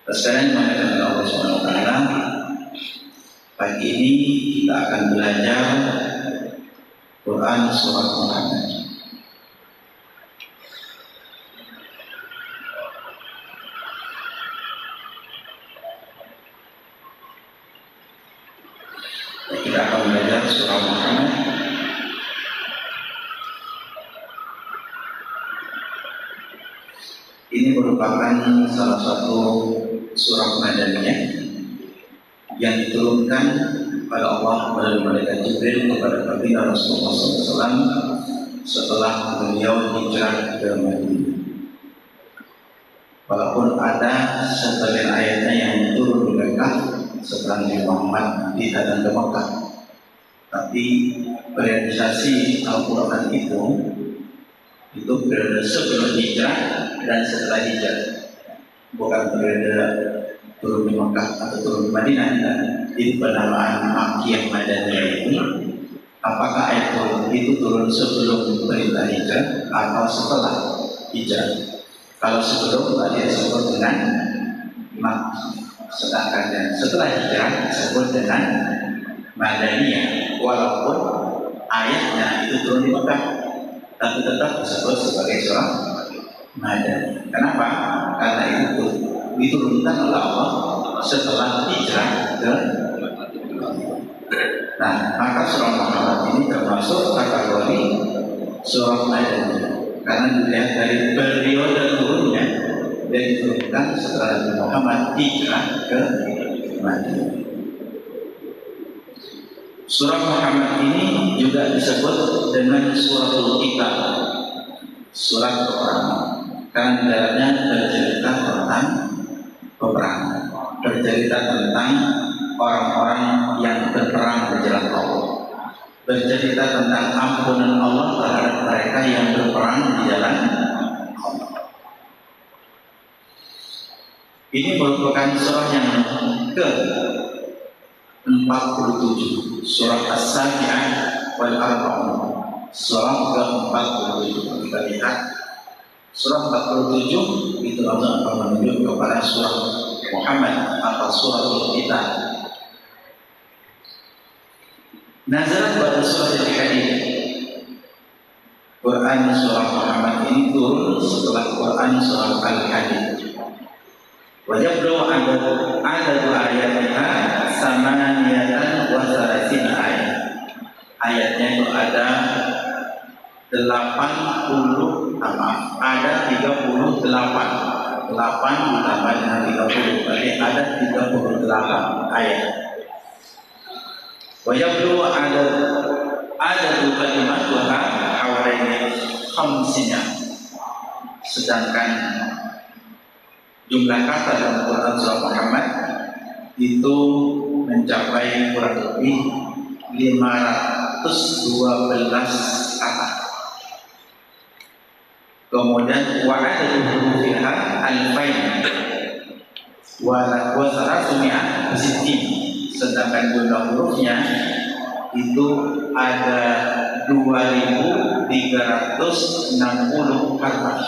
Sekarang dimuliakan oleh Allah Subhanahu wa taala. Pagi ini kita akan belajar Quran surat Muhammad. Kita akan belajar surah Muhammad. Ini merupakan salah satu surah Madaniyah yang diturunkan pada Allah melalui malaikat Jibril kepada baginda Rasulullah SAW setelah beliau hijrah ke Madinah. Walaupun ada sebagian ayatnya yang turun di Mekah setelah Nabi Muhammad datang ke Mekah, tapi realisasi Al-Quran itu periode sebelum hijrah dan setelah hijrah, bukan periode turun di Mekah atau turun di Madinah. Jadi penamaan Makkiyah Madaniyah ini, apakah ayat turun itu turun sebelum perintah hijrah atau setelah hijrah? Kalau sebelum tadi disebut dengan Makkiyah, sedangkan yang setelah hijrah disebut dengan Madaniyah. Walaupun ayatnya itu turun di Mekah, tapi tetap disebut sebagai surah Madaniyah. Kenapa? Karena itu diturunkan oleh Allah setelah hijrah ke. Nah, maka surah Muhammad ini termasuk kategori surah Madaniyah karena dilihat dari periode turunnya dan diturunkan setelah Nabi Muhammad hijrah ke Madinah. Surah Muhammad ini juga disebut dengan suratul Qital, surat peperangan, karena dalamnya bercerita tentang peperangan, bercerita tentang orang-orang yang berperang di jalan Allah, bercerita tentang ampunan Allah terhadap mereka yang berperang di jalan Allah. Ini merupakan surah yang ke-47, surah As-Sabi'ah wal Arba'un, surah ke-47. Kita lihat surah 47 itu langsung akan menunjuk kepada surah Muhammad atau suratul Qital. Nazalat pada surah Al-Hadid. Quran surah Muhammad ini turun setelah Quran surah Al-Hadid. Wajablu adadu ayatnya samaniyatan wa salasina ayat. Ayatnya itu ada 38, ada 38. 8 ditambah dengan 30, berarti ada 38 ayat. Wajablu adadu kalimat Tuhan hawalaini khamsina. Sedangkan jumlah kata dalam Quran surah Muhammad itu mencapai kurang lebih 512 kata. Kemudian wa'adadu hurufiha alfain wa sarasumi'ah sittin. Sedangkan jumlah hurufnya itu ada 2360 harf.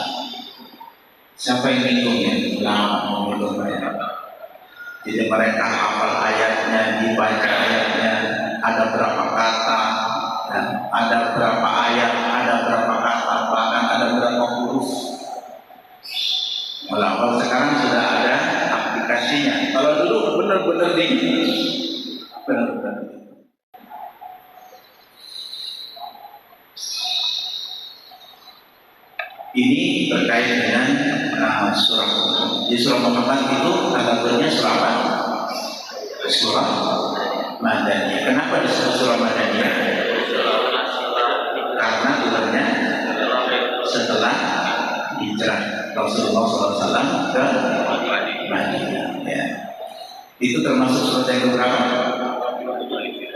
Siapa yang menghitungnya? Menghitungnya. Jadi mereka hafal ayatnya, dibaca ayatnya, ada berapa kata, dan ada berapa ayat, ada berapa kata, bahkan ada berapa huruf. Kalau sekarang sudah ada aplikasinya. Kalau dulu benar-benar benar-benar. Ini terkait dengan surah Muhammad. Di surah Muhammad itu kategorinya surah apa? Surah Madaniyah. Kenapa disebut surah Madaniyah? Karena turunnya setelah hijrah Rasulullah SAW ke Madinah. Ya. Itu termasuk surat yang berapa?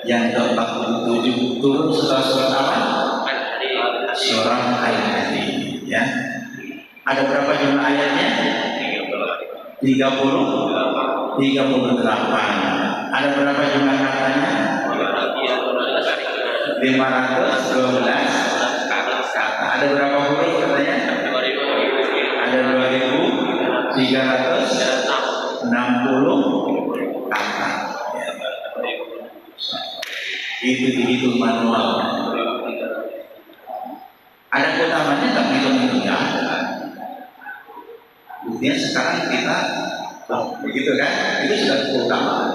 Yang ke-47. Turun setelah surat apa? Surah Al-Hadid. Ya. Ada berapa jumlah ayatnya? 38. Ada berapa jumlah katanya? 512 kata. Ada berapa huruf katanya? Ada 2360 60 kata. Itu dihitung manual. Ada keutamanya nggak hitung-hitung ya? Buktinya sekarang kita, begitu kan? Itu sudah keutamaan.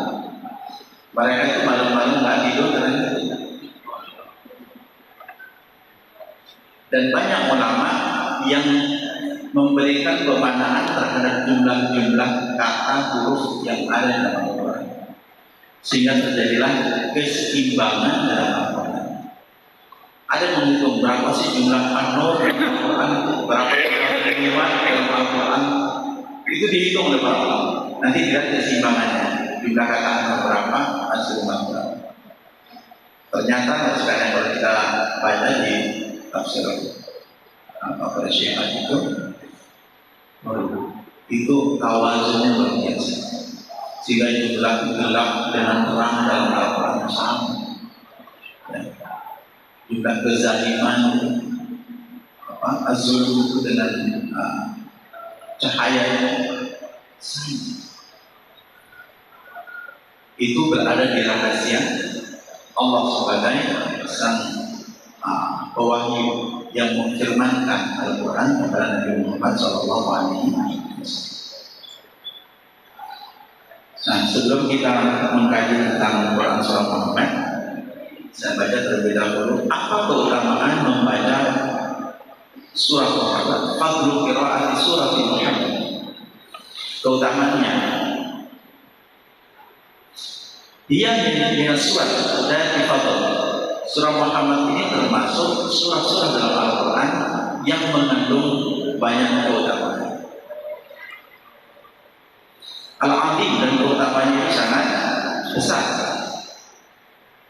Mereka itu malam-malam nggak tidur dengan itu. Dan banyak ulama yang memberikan pemandangan terhadap jumlah-jumlah kata huruf yang ada dalam Al-Quran, sehingga terjadilah keseimbangan dalam Al-Quran. Ada menghitung berapa sih jumlah An-Nur dalam Al-Quran itu, berapa kalimat dalam Al-Quran itu dihitung oleh para ulama. Nanti dilihat keseimbangannya, jumlah kata An-Nur berapa, As-Sumat berapa. Ternyata sekarang kalau kita baca di tafsir pada Syiah itu tawazunnya luar biasa, sehingga jumlah gelap dengan terang dalam Al-Quran sama, ya. Jumlah kezaliman az-zulm itu dengan cahayanya sama. Itu berada di rahasia Allah sebagai sang pewahyu yang memfirmankan Al-Quran kepada Nabi Muhammad SAW. Nah, sebelum kita mengkaji tentang Al-Quran Surah Muhammad, saya baca terlebih dahulu apa keutamaan membaca Surah Muhammad. Fadlu qiraati Surah Muhammad. Keutamaannya, dia dengan surat dan fadl. Surah Muhammad ini termasuk surah-surah dalam Al-Quran yang mengandung banyak keutamaan. Al-Azim dan keutamanya itu sangat besar.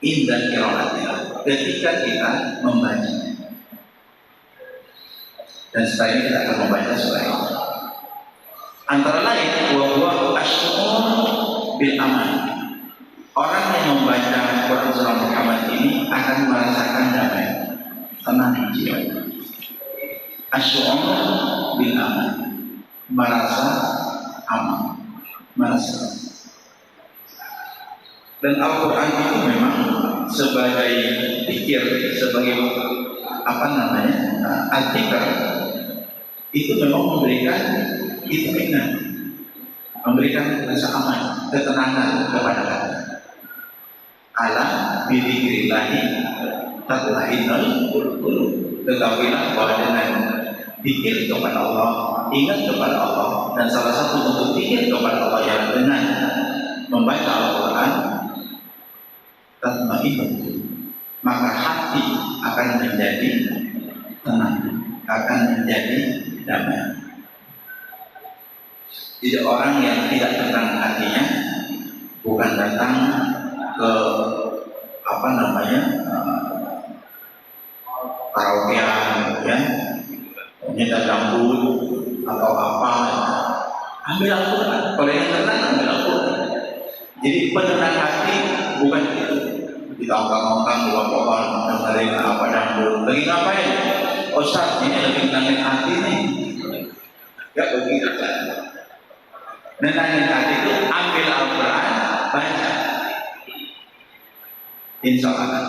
Indah qiraatnya ketika kita membaca. Dan setelah ini kita akan membaca surah ini. Antara lain, wa huwa asy'ur bil aman. Orang yang membaca Quran Surah Muhammad ini akan merasakan damai, tenang jiwa. Asy'ur bil aman, merasa aman, merasa. Dan Al-Quran itu memang sebagai pikir, sebagai artikel, itu memang memberikan itminan, memberikan rasa aman, ketenangan kepada kita. Ala bidzikrillahi tatma'innul qulub. Ketahuilah bahwa dengan zikir kepada Allah, ingat kepada Allah, dan salah satu bentuk zikir kepada Allah yang dengan membaca Al-Quran, tatma'innul qulub, maka hati akan menjadi tenang, akan menjadi damai. Jadi orang yang tidak tenang hatinya bukan datang ke karaokean, ya, nyetel dangdut atau apa, ambil Al-Quran. Kalau yang tenang ambil Al-Quran. Jadi penenang hati bukan itu. Kita ongkang-ongkang di bawah pohon dengerin apa dangdut. Lagi ngapain? Ustaz, ini lagi nenangin hati nih. Ya begitu kan. Nenangin hati itu ambil Al-Quran, baca. Insya Allah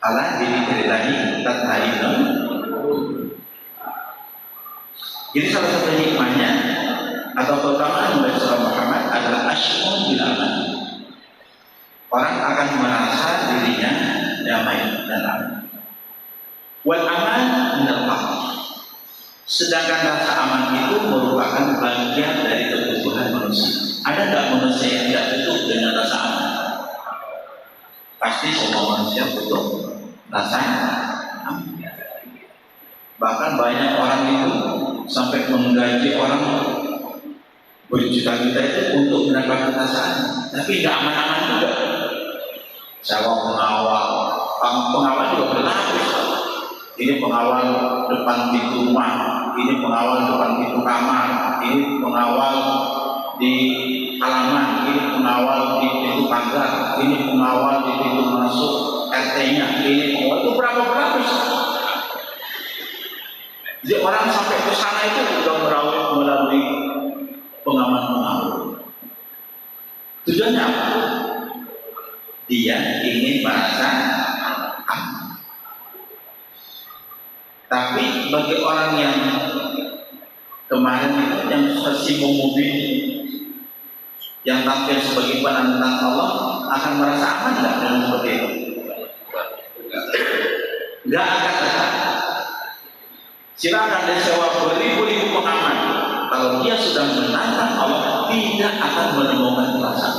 Allah diceritakan tatma'innul qulub. Jadi salah satu hikmahnya atau keutamaan membaca surah Muhammad adalah asy'ur bil aman. Orang akan merasa dirinya damai dan aman. Wal aman minal faqr. Sedangkan rasa aman itu merupakan bagian dari kebutuhan manusia. Ada nggak manusia yang tidak butuh dengan rasa aman? Pasti semua manusia butuh rasa aman. Bahkan banyak orang itu sampai menggaji orang berjuta-juta itu untuk mendapatkan rasa aman, tapi nggak aman-aman juga. Sewa pengawal juga berlapis. Ini pengawal depan pintu rumah, ini pengawal depan pintu kamar, ini pengawal di halaman, ini pengawal di pintu pagar, ini pengawal di pintu masuk RT-nya, ini pengawal itu berapa berlapis. Jadi orang sampai ke sana itu juga melalui pengaman-pengaman. Tujuannya apa? Dia ingin merasa aman. Tapi bagi orang yang kemarin itu yang sesimu mobil, yang tampil sebagai penantang Allah, akan merasa aman nggak dengan seperti itu? Nggak akan ada. Silakan disewa beribu-ribu pengaman. Kalau dia sudah menantang Allah, tidak akan menemukan perasaan.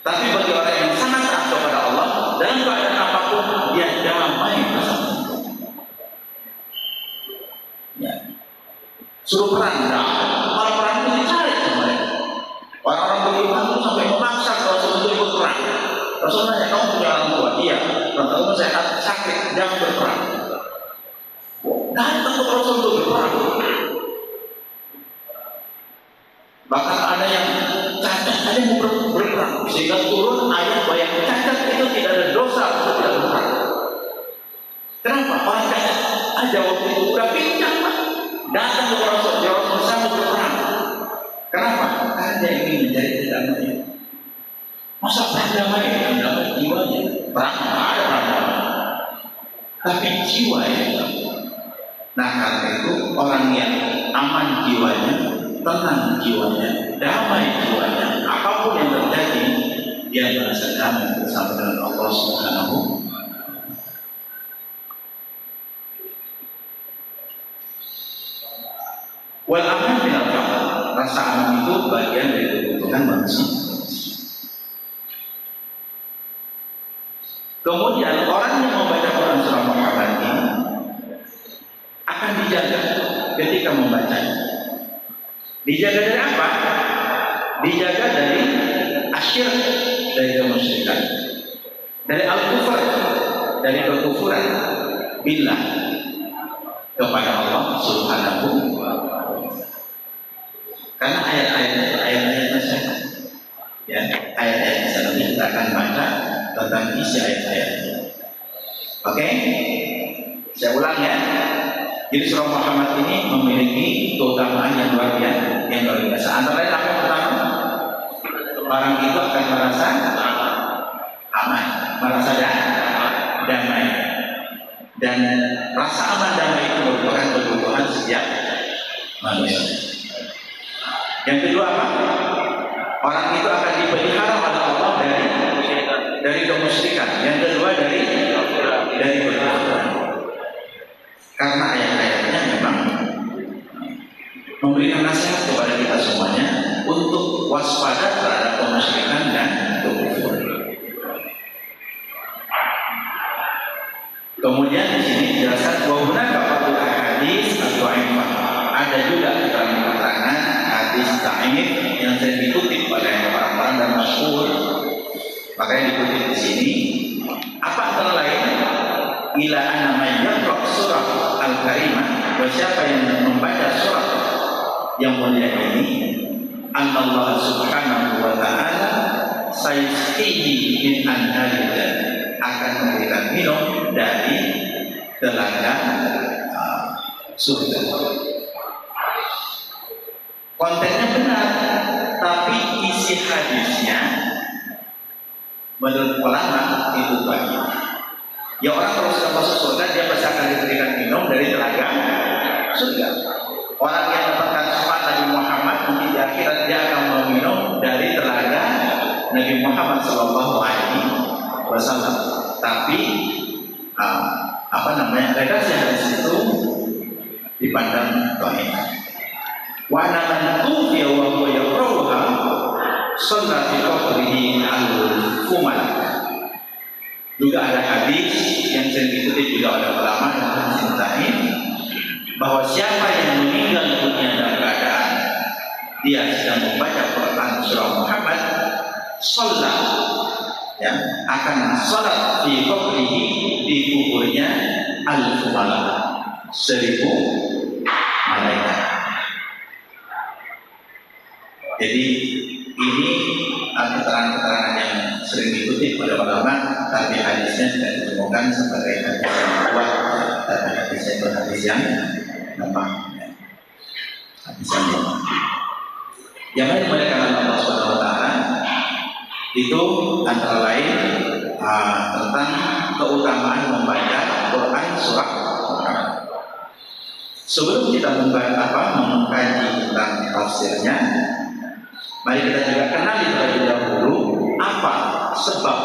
Tapi bagi orang yang sangat taat kepada Allah, dalam keadaan apapun dia damai bersama. Ya. Suruh perang, orang perang itu dicari sama mereka. Orang-orang beriman itu sampai memaksa Rasul untuk ikut perang. Rasul nanya, kamu punya orang tua? Iya. Orang tua saya sakit, jangan berperang. Datang ke Rasul untuk berperang. Bahkan ada yang cacat, ada yang berperang, sehingga turun ayat bahwa yang cacat itu tidak ada dosa untuk tidak berperang. Kenapa? Orang cacat aja waktu itu udah pincang, Pak. Datang ke Rasul, dia Rasul sanggup berperang. Kenapa? Karena dia ingin mencari kedamaian. Masa perang damai? Damai jiwanya. Perang ada perang damai, tapi jiwa yang damai. Nah karena itu orang yang aman jiwanya, tenang jiwanya, damai jiwanya, apapun yang terjadi, dia merasa damai bersama dengan Allah Subhanahu. Wal aman minal faqr, rasa aman itu bagian dari kebutuhan manusia. Kemudian orang yang membaca Quran surah Muhammad ini akan dijaga ketika membacanya. Dijaga dari apa? Dijaga dari asyirk, dari kemusyrikan, dari al-kufur, dari kekufuran billah kepada Allah Subhanahu wa ta'ala. Karena ayat-ayatnya sehat. Ya, ayat-ayatnya sehat. Kita akan baca tentang isi ayat-ayatnya. Oke? Saya ulang ya. Jadi surah Muhammad ini memiliki keutamaan yang luar biasa. Antara lain apa yang pertama? Orang itu akan merasa aman, merasa damai. Dan rasa aman damai itu merupakan kebutuhan setiap manusia. Yang kedua apa? Orang itu akan dipelihara oleh Allah dari kemusyrikan. Yang kedua dari kekufuran. Karena ayat-ayatnya memang memberikan nasihat kepada kita semuanya untuk waspada terhadap kemusyrikan dan kekufuran. Kemudian di sini dijelaskan bahwa benar hadis atau dhaifah. Ada juga keterangan hadis dhaif yang sering dikutip oleh orang-orang dan masyhur. Makanya dikutip di sini. Apa antara lain? Ila anna man yaqra surah Al-Karimah, wa siapa yang membaca surah yang mulia ini, Allah Subhanahu wa ta'ala sayyidihi min anharil jannah, akan memberikan minum dari telaga surga. Kontennya benar, tapi isi hadisnya menurut ulama itu banyak. Ya orang kalau sudah masuk surga, dia pasti akan diberikan minum dari telaga surga. Orang yang dapatkan syafaat Nabi Muhammad nanti di akhirat dia akan meminum dari telaga Nabi Muhammad SAW. Tapi redaksi hadis itu dipandang dhaif. Wa man tufiya wa huwa yaqra'uha shalla fi qabrihi al-fumal. Juga ada hadis yang sering dikutip juga oleh ulama dan hadis dhaif, bahwa siapa yang meninggal dunia dalam keadaan dia sedang membaca Quran surah Muhammad, sholat, ya, akan sholat di qabrihi, di kuburnya al-fumal, 1000 malaikat. Jadi ini keterangan-keterangan yang sering dikutip oleh ulama, tapi hadisnya tidak ditemukan sebagai hadis yang kuat, tapi hadisnya itu hadis yang lemah. Hadis yang lemah. Yang lain dimuliakan Allah Subhanahu wa taala itu antara lain tentang keutamaan membaca Quran surah Muhammad. Sebelum kita mengkaji tentang tafsirnya, mari kita juga kenali terlebih dahulu apa sebab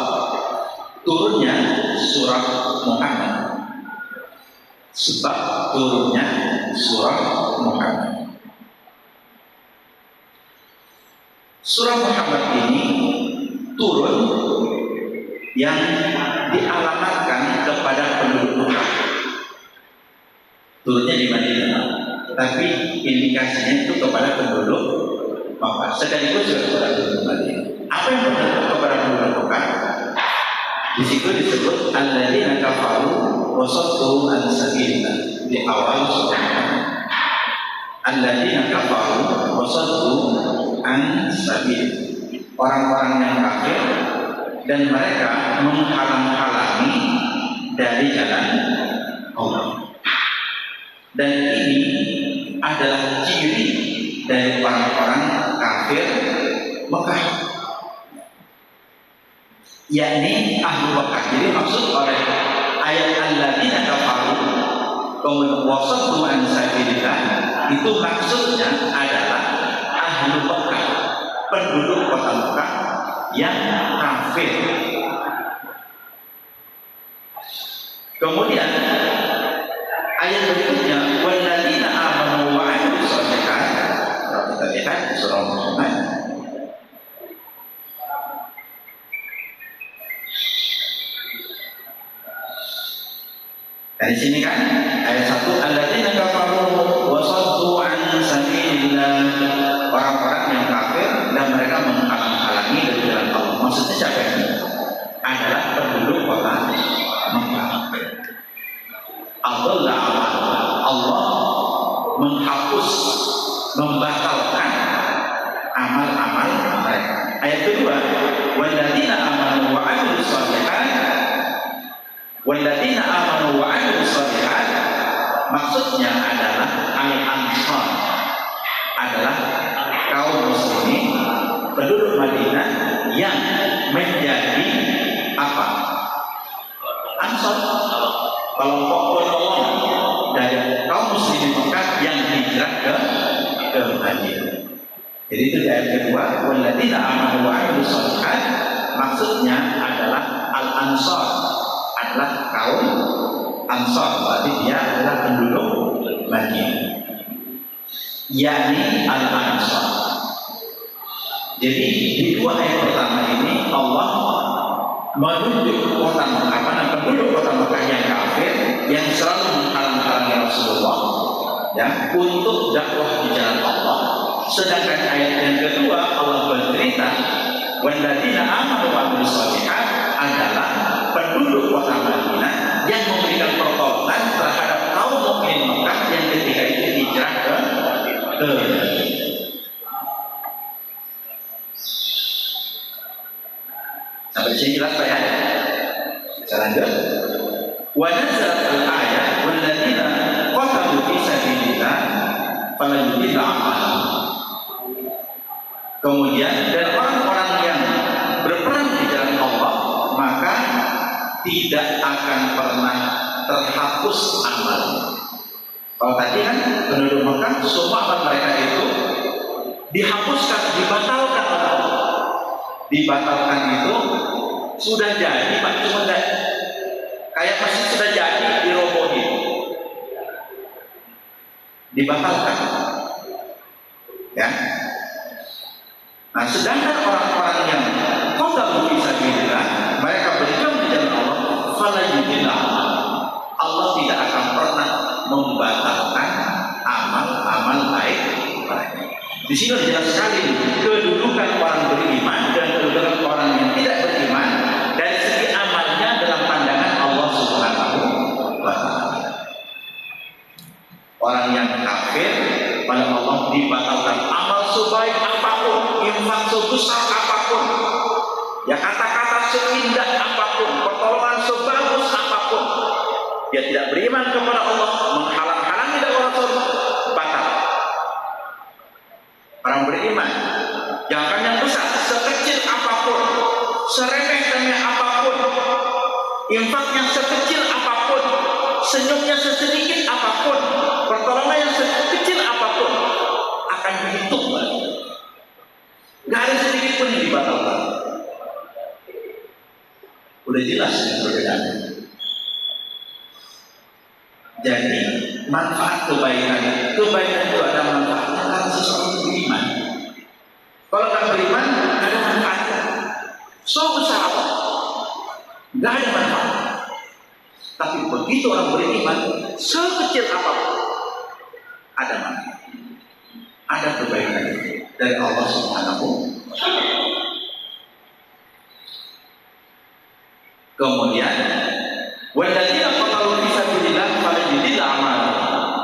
turunnya surah Muhammad. Sebab turunnya surah Muhammad. Surah Muhammad ini turun yang dialamatkan kepada penduduk Mekah. Turunnya di Madinah, tapi indikasinya itu kepada penduduk Mekah. Sekaligus juga kepada penduduk Madinah. Apa yang berdampak kepada penduduk Mekah? Di situ disebut alladzina kafaru wa saddu an sabilillah di awal surah. Alladzina kafaru wa saddu an sabilillah. Orang-orang yang kafir dan mereka menghalang-halangi dari jalan Allah. Dan ini adalah ciri dari orang-orang kafir Mekah, yakni ahli Mekah. Jadi maksud oleh ayat alladzina kafaru kemudian wasaddu an sabilillah itu maksudnya adalah ahli Mekah, penduduk kota Mekah yang kafir. Kemudian ayat berikutnya walladzina amanu wa 'amilus shalihat. Kalau kita lihat di surah Muhammad, dari sini kan ayat 1 alladzina kafaru wa saddu an sabilillah, orang-orang yang kafir dan mereka menghalang-halangi dari jalan Allah. Maksudnya siapa ini? Adalah penduduk kota Mekah. Allah menghapus, membatalkan amal-amal mereka. Ayat kedua, walladzina amanu wa 'amilus shalihat. Walladzina amanu wa 'amilus shalihat maksudnya adalah al-ansar, adalah kaum muslimin penduduk Madinah yang menjadi apa? Ansar, kelompok penolong dari kaum muslimin Mekah yang hijrah ke Madinah. Jadi itu di ayat kedua, walladzina amanu wa 'amilus shalihat maksudnya adalah al-ansar, adalah kaum Ansar, berarti dia adalah penduduk Madinah, yakni al-Ansar. Jadi di dua ayat pertama ini Allah menunjuk kota Mekah, penduduk kota Mekah yang kafir yang selalu menghalang-halangi Rasulullah ya untuk dakwah di jalan Allah. Sedangkan ayat yang kedua Allah bercerita walladzina amanu wa 'amilus shalihat adalah penduduk kota Madinah yang memberikan pertolongan terhadap kaum mukmin Mekah yang ketika itu hijrah ke Madinah. Sampai sini jelas Pak ya? Saya lanjut. Wa nazalat al-ayat walladzina qatalu fi sabilillah falan yudilla a'malahum. Kemudian dan orang-orang yang berperang di jalan Allah maka tidak akan pernah terhapus amal. Kalau tadi kan penduduk Mekah semua amal mereka itu dihapuskan, dibatalkan oleh Allah. Dibatalkan itu sudah jadi Pak, cuma kayak masih sudah jadi dirobohin, dibatalkan ya. Nah sedangkan orang-orang yang qatalu fi sabilillah mereka berjuang di jalan Allah fala yudilla, Allah tidak akan pernah membatalkan amal-amal baik mereka. Di sini jelas sekali kedudukan orang beriman dan kedudukan orang yang tidak beriman dari segi amalnya dalam pandangan Allah Subhanahu wa taala. Orang yang kafir pada Allah dibatalkan amal sebaik apapun, infak sebesar apapun, ya kata-kata seindah apapun, pertolongan sebagus apapun, dia tidak beriman kepada Allah, menghalang-halangi dakwah Rasul, batal. Orang beriman Jangan yang besar, sekecil apapun, seremeh-temeh apapun, infaknya sekecil apapun, senyumnya sesedikit apapun, pertolongan yang sekecil apapun akan dihitung balik. Gak ada sedikit pun yang dibatalkan. Udah jelas perbedaannya. Jadi manfaat kebaikan itu ada manfaatnya kalau seseorang beriman. Kalau nggak beriman, nggak ada manfaatnya. So besar apa? Nggak ada manfaat. Tapi begitu orang beriman, sekecil apapun ada manfaat. Ada kebaikan dari Allah Subhanahu wa Ta'ala. Kemudian, walladzina qatalu fi sabilillah falyudil amal.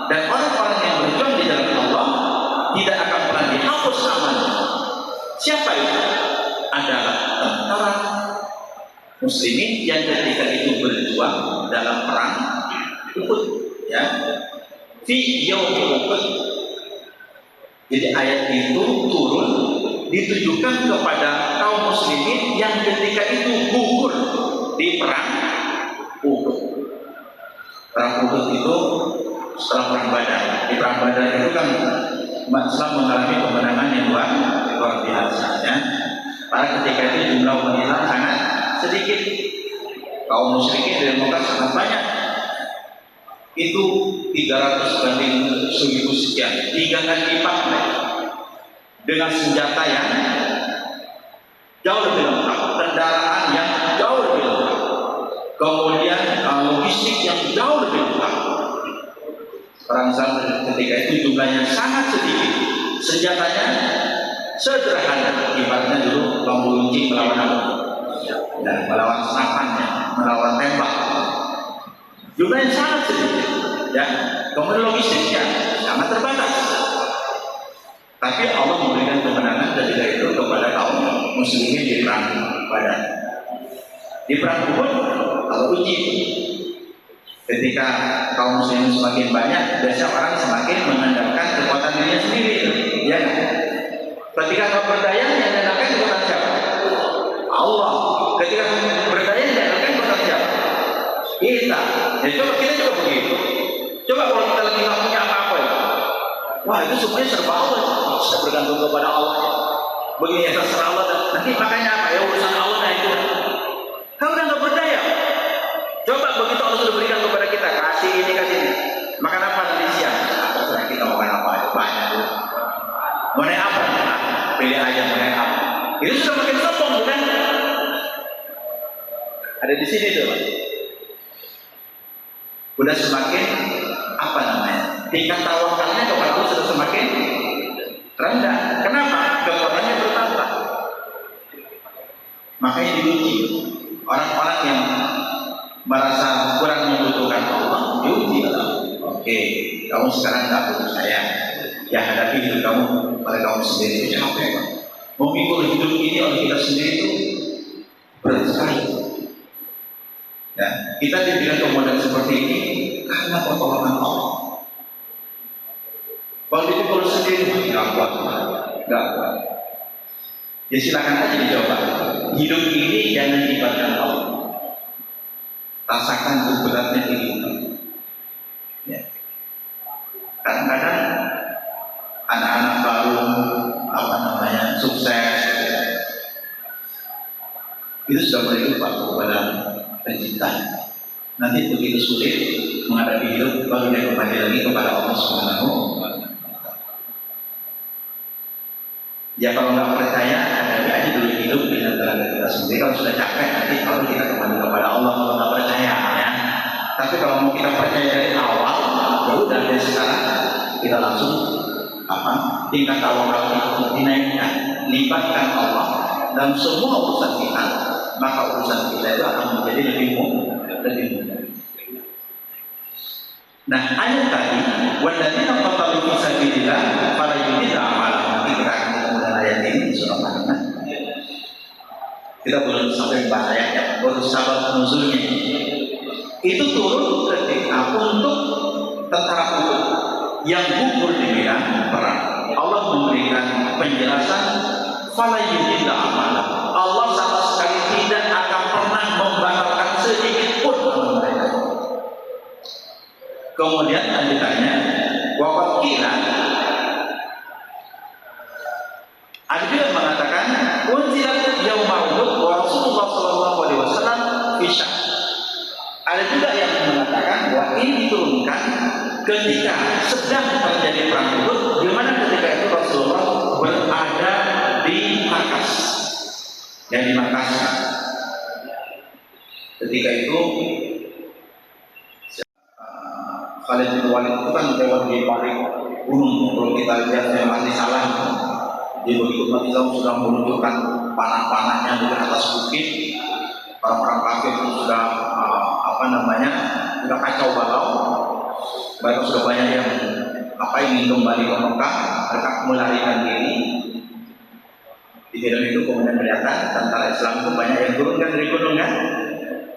Dan orang-orang yang berjuang di jalan Allah tidak akan pernah dihapus amalnya. Siapa itu? Adalah tentara muslimin yang ketika itu berjuang dalam perang Uhud, ya. Fi yaumil Uhud. Jadi ayat itu turun ditujukan kepada kaum muslimin yang ketika itu gugur di perang Uhud. Perang Uhud itu setelah perang Badar. Di perang Badar itu kan umat Islam mengalami kemenangan yang luar biasa, ya. Karena ketika itu jumlah umat Islam sangat sedikit, kaum musyrikin dari Mekah sangat banyak. Itu 300 banding 1000 sekian, 3 kali lipat mereka, dengan senjata yang jauh lebih lengkap, kendaraan yang jauh lebih lengkap, kemudian logistik yang jauh lebih lengkap. Perang Islam ketika itu jumlahnya sangat sedikit, senjatanya sederhana, ibaratnya dulu bambu runcing melawan apa? Ya, melawan senapannya, melawan tembak. Jumlahnya sangat sedikit, ya. Kemudian logistiknya sangat terbatas. Tapi Allah memberikan kemenangan ketika itu kepada kaum muslimin di perang Badar. Di perang Uhud Allah uji. Ketika kaum muslimin semakin banyak, biasanya orang semakin mengandalkan kekuatan dirinya sendiri, ya. Ketika kau berdaya, yang mengandalkan kekuatan siapa? Allah. Ketika berdaya, yang mengandalkan kekuatan siapa? Kita. Ya coba kita juga begitu. Coba kalau kita lagi nggak punya apa-apa, ya. Wah itu semuanya serba Allah. Kita bergantung kepada Allah. Begini ya terserah Allah. Nanti makanya apa ya, urusan Allah nah itu. Kau udah nggak berdaya. Coba begitu Allah sudah berikan kepada kita, kasih ini kasih ini. Makan apa nanti siang? Terserah kita makan apa aja, banyak tuh. Mau naik apa? Pilih aja mau naik apa. Itu sudah makin sombong, bukan? Ada di sini tuh. Udah semakin apa namanya? Tingkat tawakalnya kepada Allah sudah semakin rendah. Kenapa? Kekuatannya bertambah. Makanya diuji orang-orang yang merasa kurang membutuhkan Allah, diuji Allah. Oke, kamu sekarang tak butuh saya. Ya hadapi hidup kamu oleh kamu sendiri itu capek. Memikul hidup ini oleh kita sendiri itu berat sekali. Ya, kita diberikan kemudahan seperti ini karena pertolongan Allah. Kalau dipikul sendiri nggak kuat. Ya silakan aja dicoba. Hidup ini jangan dilibatkan Allah. Rasakan beratnya ini. Ya. Kadang-kadang anak-anak baru sukses, itu sudah mulai lupa kepada penciptanya. Nanti begitu sulit menghadapi hidup, baru dia kembali lagi kepada Allah Subhanahu wa Ta'ala. Ya kalau nggak percaya, hadapi aja dulu hidup dengan tenaga kita sendiri. Kalau sudah capek, nanti baru kita kembali kepada Allah. Kalau nggak percaya, ya. Tapi kalau mau kita percaya dari awal, ya udah dari sekarang kita langsung tingkat tawakal kita dinaikkan, libatkan Allah dan semua urusan kita, maka urusan kita itu akan menjadi lebih mudah. Nah ayat tadi, walladzina qatalu fi sabilillah falyudil a'malahum. Kita akan kemudian ayat ini surah Muhammad. Kita belum sampai bahas ayatnya, baru sabab nuzulnya. Itu turun ketika untuk tentara Uhud yang gugur di medan perang. Allah memberikan penjelasan fala yudilla amalah. Allah sama sekali tidak akan pernah membatalkan sedikit pun amal mereka. Kemudian lanjutannya, waqad qila, ada juga mengatakan unzilat yauma Uhud wa Rasulullah sallallahu alaihi wasallam fi syak. Ada juga yang mengatakan bahwa ini diturunkan ketika sedang terjadi perang Uhud, di mana ketika itu Rasulullah berada di markas, yang di Makassar. Ketika itu Khalid bin Walid itu kan lewat di balik gunung. Kalau kita lihat yang mati salah, dia begitu mati Islam sudah menunjukkan panah-panahnya di atas bukit. Orang-orang kafir itu sudah sudah kacau balau. Mereka sudah banyak yang ingin kembali ke Mekah, mereka melarikan diri. Di film itu kemudian kelihatan tentara Islam itu banyak yang turunkan dari gunung kan,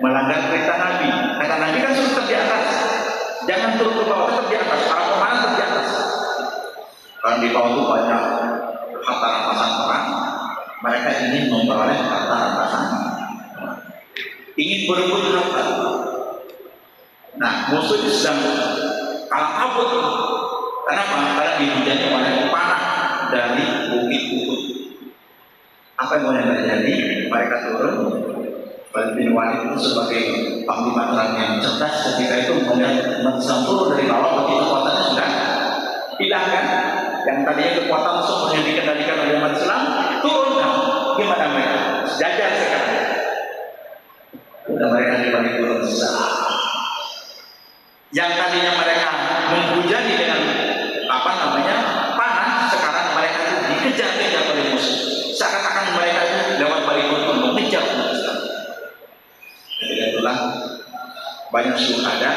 melanggar perintah Nabi. Kata Nabi kan suruh tetap di atas, jangan turun ke bawah, tetap di atas. Para pemanah tetap di atas. Karena di bawah itu banyak harta rampasan perang. Mereka ingin memperoleh harta rampasan, ingin berebut harta. Nah, musuh itu sedang kalah kabut. Kenapa? Karena dihujani oleh panah dari bukit-bukit. Apa yang boleh terjadi? Mereka turun. Khalid bin Walid itu sebagai panglima perang yang cerdas ketika itu melihat Islam turun dari bawah, begitu kekuatannya sudah hilang kan? Yang tadinya kekuatan musuh yang dikendalikan oleh umat Islam turun. Nah, gimana mereka? Sejajar sekarang. Udah mereka dibalik turun. Yang tadinya mereka menghujani dengan panah, sekarang mereka itu dikejar-kejar oleh musuh. Seakan-akan mereka itu lewat balik gunung mengejar umat Islam. Ketika itulah banyak syuhada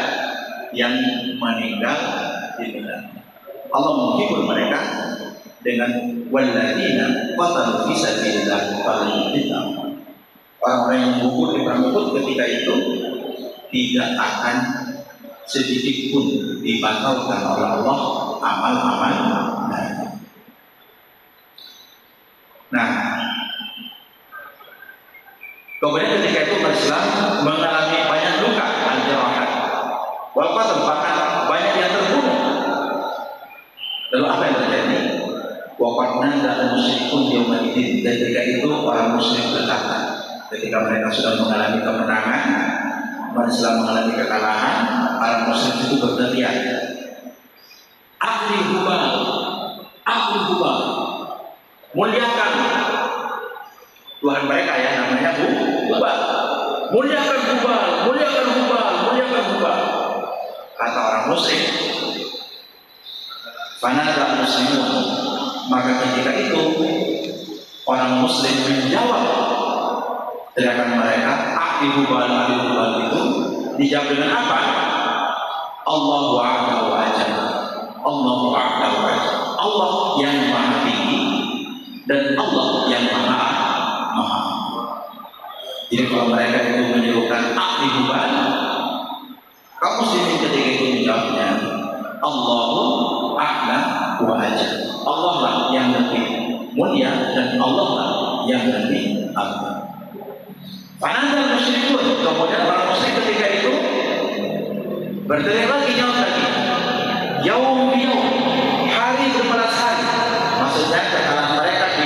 yang meninggal di medan. Allah menghibur mereka dengan walladzina qatalu fi sabilillah falyu'minun. Orang-orang yang gugur di perang Uhud ketika itu tidak akan sedikit pun dibatalkan oleh Allah amal-amal. Nah, kemudian ketika itu Islam mengalami banyak luka, al-jarahat, walaupun bahkan banyak yang terbunuh. Lalu apa yang terjadi? Waqadna dan musyrikun yaumaidin. Dan ketika itu orang musyrik berkata, ketika mereka sudah mengalami kemenangan, umat Islam mengalami kekalahan, para musyrik itu berteriak, "Akhli Hubal, akhli Hubal." Muliakan Tuhan mereka yang namanya Hubal. Muliakan Hubal, muliakan Hubal, muliakan Hubal. Kata orang musyrik. Fanada muslimun. Maka ketika itu orang muslim menjawab teriakan mereka, "Akhli Hubal, akhli Hubal." Itu dijawab dengan apa? Allahu a'la wa ajal. Allahu a'la wa ajal. Allah yang maha tinggi dan Allah yang maha. Jadi kalau mereka itu menyerukan akhli Hubal, kaum muslimin ketika itu menjawabnya Allahu a'la wa ajal. Allah lah yang lebih mulia dan Allah lah yang lebih agung. Fanazal musyrikun. Kemudian orang musyrik ketika itu berteriak lagi, jawab lagi, yaum biyaum, hari berbalas hari. Maksudnya kekalahan mereka di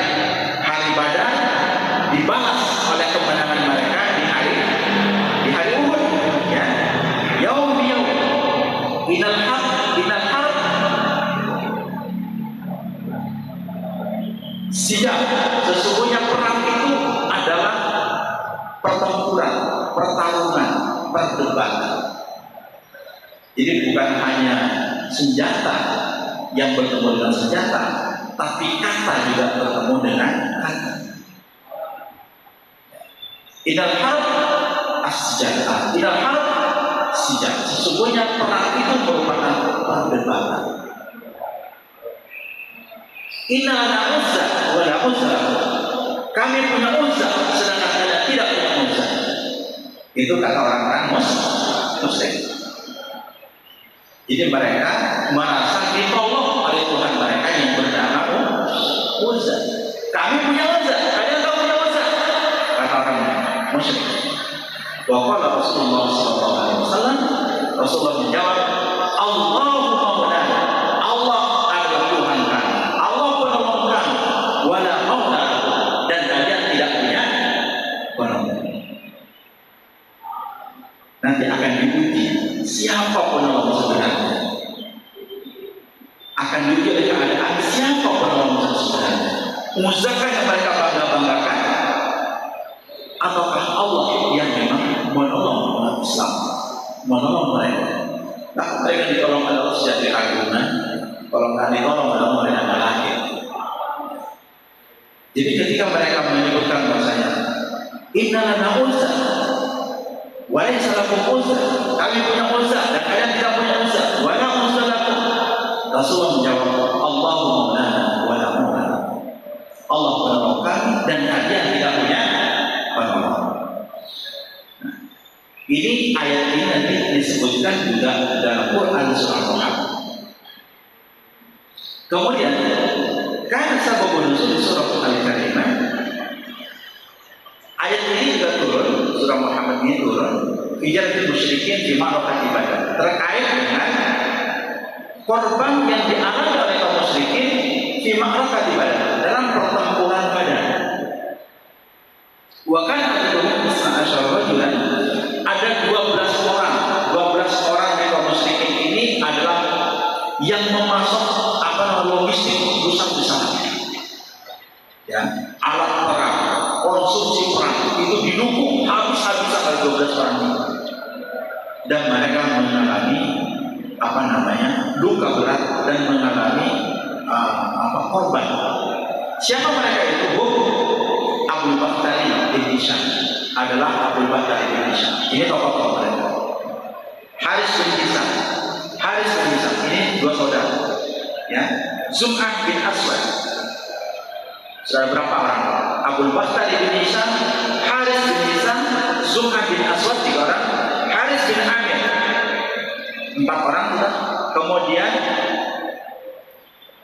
hari Badar dibalas oleh kemenangan mereka di hari Uhud. Ya, yaum biyaum, inal harb siap. Sesungguhnya perang itu adalah pertempuran, pertarungan, perdebatan. Jadi bukan hanya senjata yang bertemu dengan senjata, tapi kata juga bertemu dengan kata. Idal harb as-senjata, idal harb senjata. Sesungguhnya perang itu merupakan perdebatan. Inna lana uzza wa la uzza. Kami punya uzza sedangkan kalian tidak punya uzza. Itu kata orang-orang muslim. Jadi mereka merasa ditolong oleh Tuhan mereka yang bernama Uzza. Kami punya Uzza Wa qala Rasulullah sallallahu alaihi wasallam, Rasulullah menjawab, Allahu maulana, Allah adalah Tuhan kami, Allah penolong kami, wala maula, dan kalian tidak punya penolong. Nanti akan diuji siapa penolong sebenarnya. Akan diuji oleh keadaan siapa penolong sebenarnya. Usaha yang mereka bangga-banggakan, ataukah Allah yang memang menolong umat Islam, menolong mereka? Nah, mereka ditolong oleh Allah sejak diragukan, kalau nggak ditolong oleh Allah mereka nggak lahir. Jadi ketika mereka menyebutkan bahasanya, Inna lana uzza, walaysa lakum uzza, kami punya uzza dan kalian tidak punya uzza, wa la uzza lakum. Rasulullah menjawab, Allahu lana wa la maula. Allah menolong kami dan kalian tidak punya penolong. Nah, ini ayat ini nanti disebutkan juga dalam Quran surah Muhammad. Kemudian kan sababun nuzul surah Al-Karimah. Ayat ini juga turun, surah Muhammad ini turun, hijratul musyrikin di ma'rakatil ibadah, terkait dengan korban yang dialami oleh kaum musyrikin di ma'rakatil ibadah, dalam pertempuran Badar. Wa kana al-qawm isna'asyara rajulan, ada 12 orang dari kaum musyrikin ini adalah yang memasok logistik besar-besar, ya, alat perang, konsumsi perang itu didukung habis-habisan oleh 12 orang ini, dan mereka mengalami luka berat dan mengalami korban. Siapa mereka itu? Abu Bakhtari bin Hisham, adalah Abu Bakhtari bin Hisham. Ini tokoh mereka. Haris bin Hisham ini dua saudara, ya. Zum'ah bin Aswad. Sudah berapa orang? Abu Bakhtari bin Hisham, Haris bin Hisham, Zum'ah bin Aswad 3 orang, Haris bin Amir 4 orang sudah. Kemudian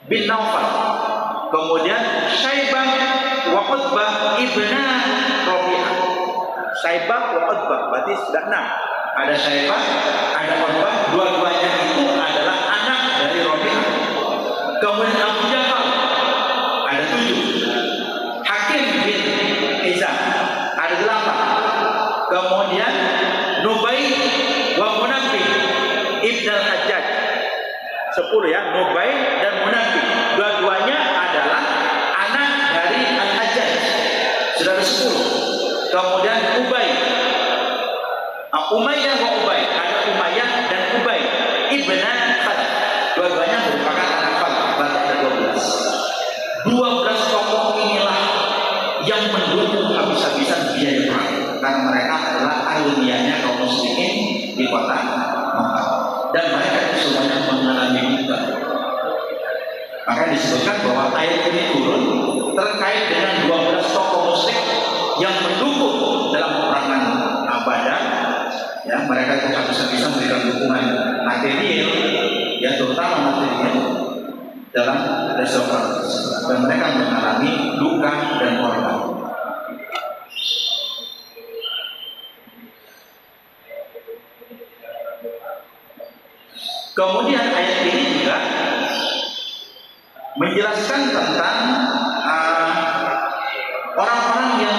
bin Naufal, kemudian Syaibah wa Utbah ibna Rabi'ah. Syaibah wa Utbah berarti sudah 6. Ada Syaibah, ada Utbah, dua-duanya itu adalah anak dari Rabi'ah. Kemudian Abu Jahal ada 7. Hakim bin Hizam ada 8. Kemudian Nubai wa Munabbih ibn al-Hajjaj 10, ya. Nubai dan Munabbih dua-duanya adalah anak dari Al-Hajjaj, sudah ada 10. Kemudian Umayyah wa Ubay, ada Umayyah dan Ubay ibn Khalaf, dua-duanya merupakan anak Khalaf, berarti ada 12 tokoh inilah yang mendukung habis-habisan biaya perang, karena mereka adalah alumnianya kaum muslimin di kota Makkah, dan mereka itu semuanya mengalami luka. Maka disebutkan bahwa ayat ini turun terkait dengan 12 tokoh muslim yang mendukung dalam peperangan Badar, ya. Mereka itu habis-habisan memberikan dukungan material, ya, terutama material dalam restoran tersebut, dan mereka mengalami luka dan korban. Kemudian ayat ini juga menjelaskan tentang orang-orang yang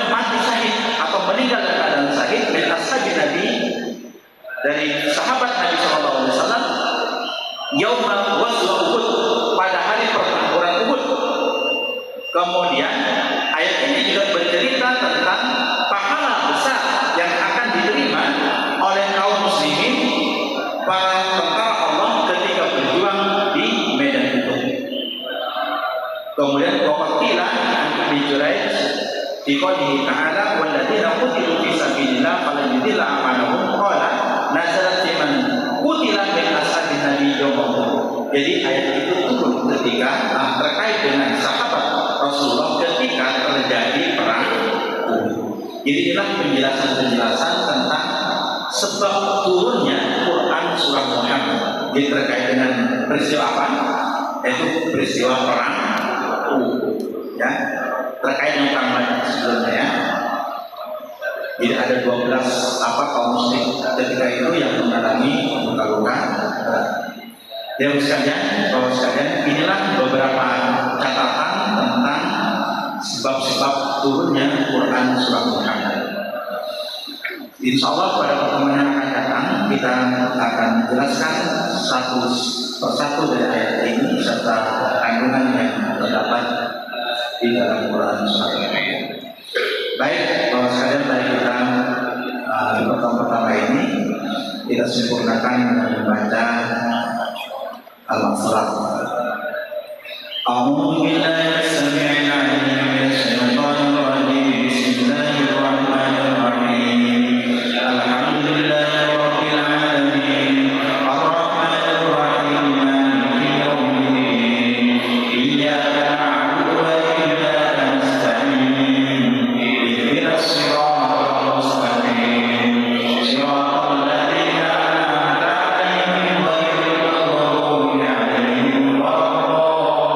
mati syahid atau meninggal dalam keadaan syahid min ashabi Nabi, dari sahabat Nabi SAW, yauma ghazwa Uhud, pada hari pertempuran Uhud. Kemudian ayat ini juga bercerita tentang pahala besar yang akan diterima oleh kaum muslimin, para tentara Allah ketika berjuang di medan Uhud. Kemudian waqtilah Abi Juraij di qoulihi ta'ala walladzina qutilu fi sabilillah falan yudilla a'malahum qala nazalat liman qutila min ashabin nabi yawm. Jadi ayat itu turun ketika terkait dengan sahabat Rasulullah ketika terjadi perang Uhud. Jadi inilah penjelasan-penjelasan tentang sebab turunnya Quran surah Muhammad. Jadi terkait dengan peristiwa apa? Yaitu peristiwa perang Uhud, ya. Terkait dengan perang Badar sebelumnya, ya. Jadi ada 12 kaum muslim ketika itu yang mengalami luka-luka. Bapak sekalian, inilah beberapa catatan tentang sebab-sebab turunnya Quran surah Muhammad. Insya Allah pada pertemuan yang akan datang kita akan menjelaskan satu persatu dari ayat ini serta kandungan yang terdapat di dalam Quran surah Muhammad. Baik, Bapak sekalian, mari kita di pertemuan pertama ini kita sempurnakan dengan membaca Al-Baqarah. A'udzu billahi as-sami'il 'alim minasy syaithanir rajim. Bismillahirrahmanirrahim. Alhamdulillahi rabbil alamin. Ar-rahmanir rahim. Maliki yaumiddin. Iyyaka na'budu wa iyyaka nasta'in. Ihdinas siratal mustaqim. Siratal ladzina an'amta 'alaihim ghairil maghdubi 'alaihim waladdallin.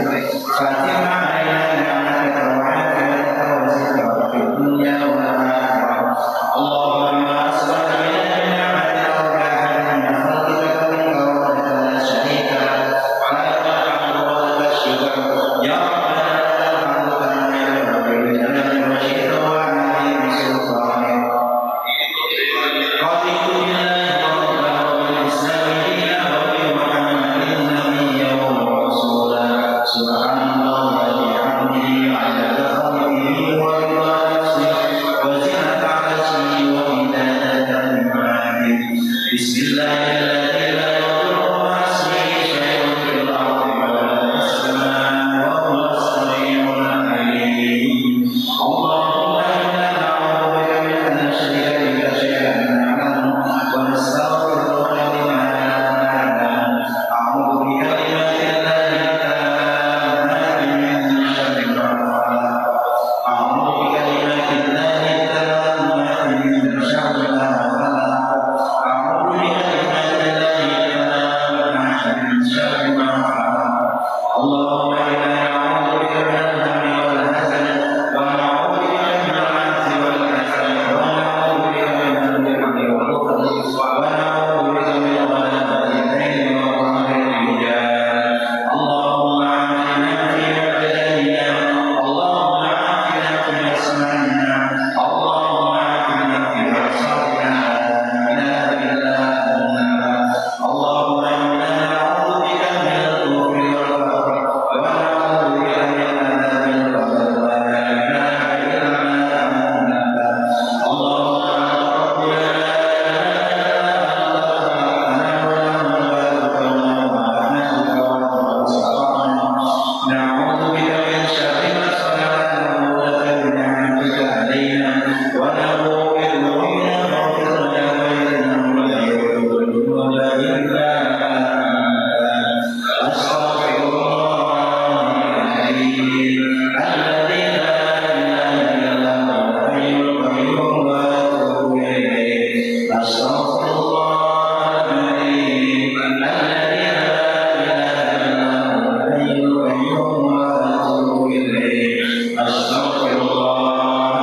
فاتم علينا نعمتك وعافيتك وسترك في الدنيا والآخرة اللهم أصلح لنا من نعمتك وكافر من خلقك منك وحدك لا شريك لك على الحمد والشكر يا ربنا الحمد كما ينبغي لجلال وجهك وعظيم سلطانك رضيت بالله ربا وبالإسلام دينا وبمحمد نبيا ورسولا سبحان الله وبحمده عدد خلقه ورضا نفسه وزنة عرشه ومداد كلماته بسم الله الذي لا يضر مع اسمه شيء في الأرض ولا في السماء وهو السميع العليم اللهم إنا نعوذ بك من أن نشرك بك شيئا نعلمه ونستغفرك لما لا نعلم أعوذ بكلمات الله التامات من شر ما خلق أعوذ بكلمات الله التامات من شر ما خلق أعوذ بكلمات الله التامات من شر ما خلق اللهم إنا نعوذ بك من الهم والحزن ونعوذ بك من العجز والكسل ونعوذ بك من الجهل والبخل ونعوذ بك من غلبة الدين وقهر الرجال اللهم عافنا في بدننا اللهم عافنا في أسماننا اللهم عافنا في أبصارنا لا إله إلا أنت اللهم إنا نعوذ بك من الكفر والفقر ونعوذ بك من عذاب القبر لا إله إلا أنت اللهم أنت ربنا لا نعوذ بك من شر ما صنعنا ولك بنعمتك علينا ونعوذ بك من مغفر لنا فإنه لا يغفر الذنوب إلا أنت أستغفر الله العظيم الذي لا إله إلا هو الحي القيوم وأتوب إليه أستغفر الله العظيم الذي لا إله إلا هو الحي القيوم وأتوب إليه أستغفر الله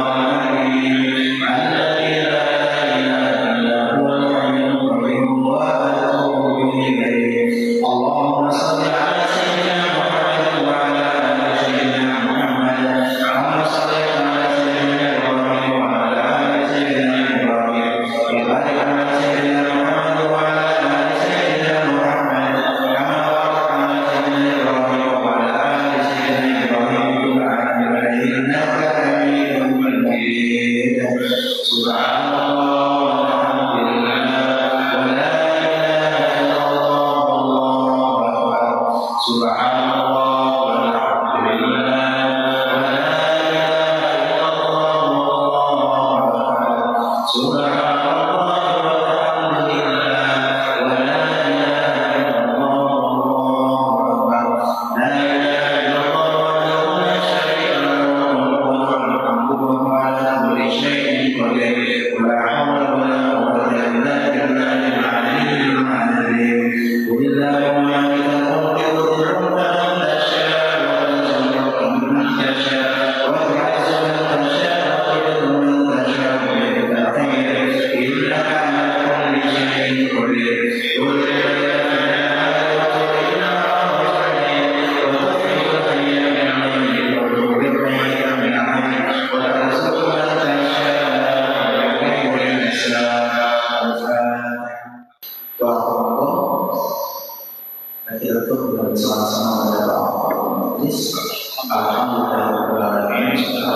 العظيم الذي لا إله إلا هو الحي القيوم وأتوب إليه اللهم صل على سيدنا محمد وعلى آل سيدنا محمد كما صليت على سيدنا إبراهيم وعلى آل سيدنا إبراهيم وبارك على سيدنا محمد وعلى آل سيدنا محمد كما باركت على سيدنا إبراهيم وعلى آل سيدنا إبراهيم في العالمين إنك حميد مجيد سبحان الله والحمد لله ولا إله إلا الله والله أكبر سبحان الله والحمد لله ولا إله إلا الله والله أكبر سبحان الله والحمد لله ولا إله إلا الله والله أكبر لا إله إلا الله وحده لا شريك له له الحمد وهو على كل شيء قدير ولا حول ولا قوة إلا بالله العلي العظيم قل اللهم مالك الملك تؤتي الملك من تشاء وتنزع الملك ممن تشاء وتعز من تشاء وتذل من تشاء بيدك الخير إنك على كل شيء قدير تولد الليل في النهار وتولد النهار في الليل وتخرج الحي من الميت وتخرج الميت من الحي وترزق من تشاء بغير حساب Alhamdulillah